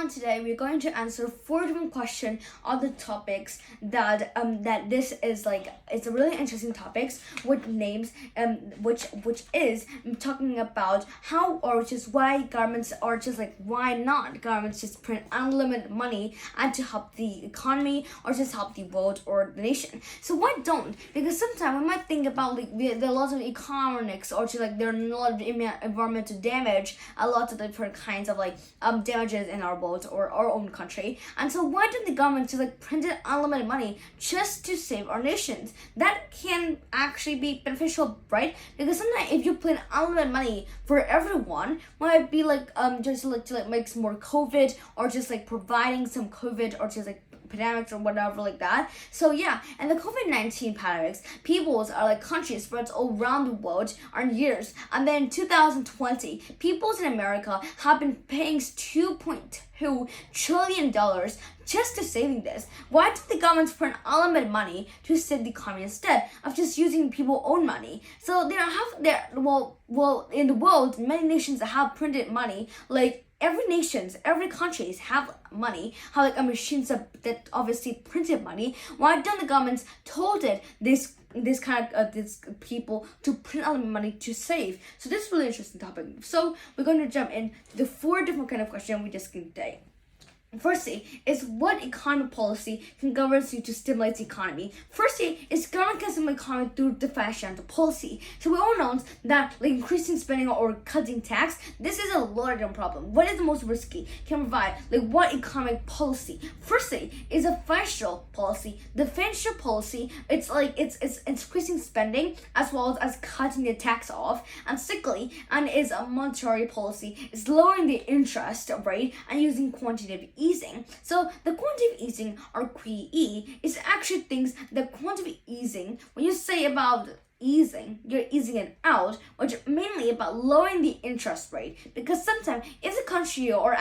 everyone, today we're going to answer 4 different questions on the topics that this is like. It's a really interesting topics with names which is talking about how or just why governments or just like why not governments just print unlimited money and to help the economy or just help the world or the nation. So why don't? Because sometimes we might think about like there are lots of economics or just like there are a lot of environmental damage, a lot of different kinds of like damages in our world or our own country. And so why don't the government just like print unlimited money just to save our nations? That can actually be beneficial, right? Because sometimes if you print unlimited money for everyone, might be like just like to like make some more COVID or just like providing some COVID or just like pandemics or whatever like that. So yeah, and the COVID-19 pandemics, peoples are like countries spread all around the world are in years. And then in 2020, peoples in America have been paying $2.2 trillion just to saving this. Why did the government print unlimited money to save the economy instead of just using people's own money? So well in the world, many nations have printed money like every countries have money, have like a machines that obviously printed money. Why don't the governments told it this kind of this people to print out money to save? So this is a really interesting topic. So we're going to jump into the 4 different kind of questions we just gave today. Firstly, is what economic policy can governments use to stimulate the economy? Firstly, is government can stimulate the economy through the financial policy. So we all know that like increasing spending or cutting tax, this is a large problem. What is the most risky? Can provide like what economic policy? Firstly, is a financial policy. The financial policy, it's like it's increasing spending as well as cutting the tax off. And secondly, and is a monetary policy. It's lowering the interest rate and using quantitative easing. So the quantitative easing or QE is actually things that quantitative easing, when you say about easing, you're easing it out, which mainly about lowering the interest rate. Because sometimes if the country or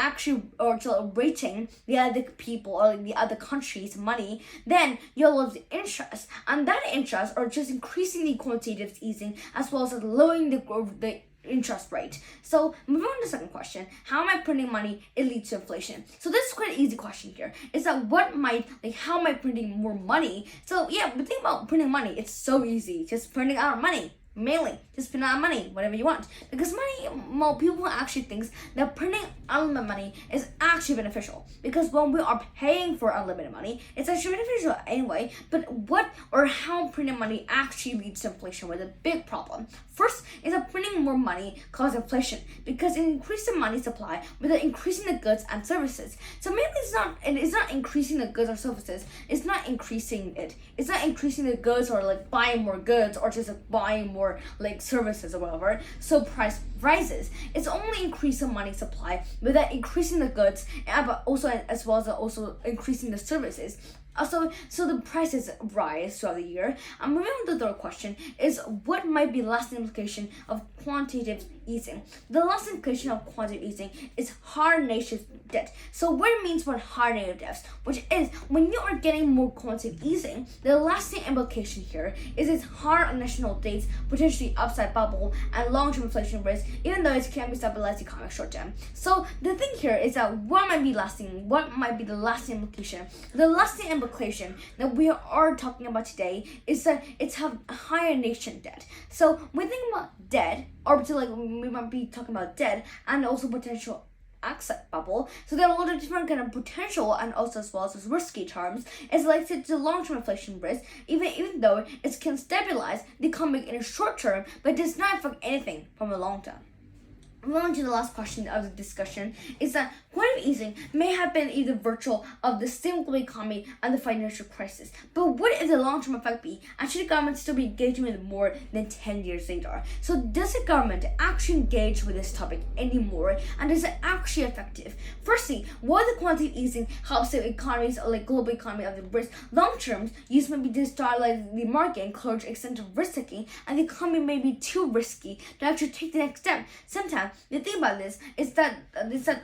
rating the other people or the other country's money, then you'll lose the interest, and that interest or just increasing the quantitative easing as well as lowering the interest rate. So moving on to the second question, how am I printing money? It leads to inflation. So this is quite an easy question here. Is that how am I printing more money? So yeah, but think about printing money. It's so easy. Just printing out money. Mainly, just print out money, whatever you want. Because people actually think that printing unlimited money is actually beneficial. Because when we are paying for unlimited money, it's actually beneficial anyway. But what or how printing money actually leads to inflation with a big problem. First is that printing more money causes inflation because it increases the money supply without increasing the goods and services. So maybe it's not increasing the goods or services. It's not increasing it. It's not increasing the goods or like buying more goods or just like buying more like services or whatever, so price rises. It's only increasing money supply without increasing the goods, but also as well as also increasing the services. So the prices rise throughout the year. And moving on to the third question is what might be the lasting implication of quantitative easing? The lasting implication of quantitative easing is hard nations debt. So what it means for hard native debts, which is when you are getting more quantitative easing, the lasting implication here is it's hard on national debts, potentially upside bubble and long-term inflation risk, even though it can be stabilized economic short term. So the thing here is that what might be the lasting implication? The lasting implication that we are talking about today is that it's have a higher nation debt. So when we think about debt, or we might be talking about debt and also potential asset bubble. So there are a lot of different kind of potential and also as well as risky terms. It's like the long-term inflation risk, even though it can stabilize the economy in a short term, but it does not affect anything from the long term. Moving on to the last question of the discussion is that quantitative easing may have been either virtual of the same global economy and the financial crisis. But what if the long-term effect be? And should the government still be engaging with it more than 10 years later? So does the government actually engage with this topic anymore? And is it actually effective? Firstly, while the quantitative easing helps the economies or like global economy of the risk, long-term use may be to stabilize the market, encourage extensive risk taking, and the economy may be too risky to actually take the next step. Sometimes the thing about this is that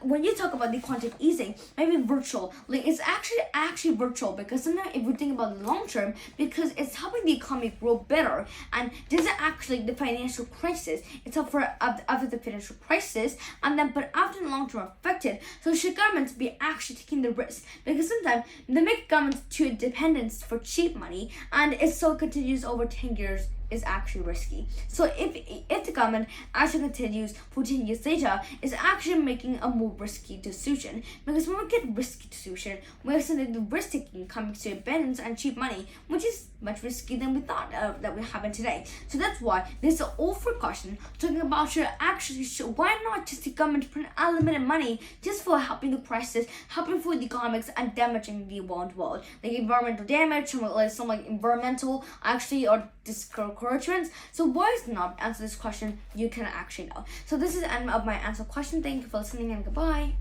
when you talk about the quantitative easing, maybe virtual. Like it's actually virtual, because sometimes if we think about the long term, because it's helping the economy grow better. And this is actually the financial crisis. It's up for after the financial crisis, and then but after the long term affected. So should governments be actually taking the risk? Because sometimes they make governments too dependent for cheap money, and it still continues over 10 years is actually risky. So if the government actually continues 14 years later, it's actually making a more risky decision. Because when we get risky decision, we're suddenly the risk taking coming to abundance and cheap money, which is much risky than we thought that would happen today. So that's why this is all for caution, talking about why not just the government print unlimited money just for helping the crisis, helping for the economics and damaging the world, like environmental damage, some like environmental actually or discouragements. So why is not answer this question? You can actually know. So this is the end of my answer question. Thank you for listening and goodbye.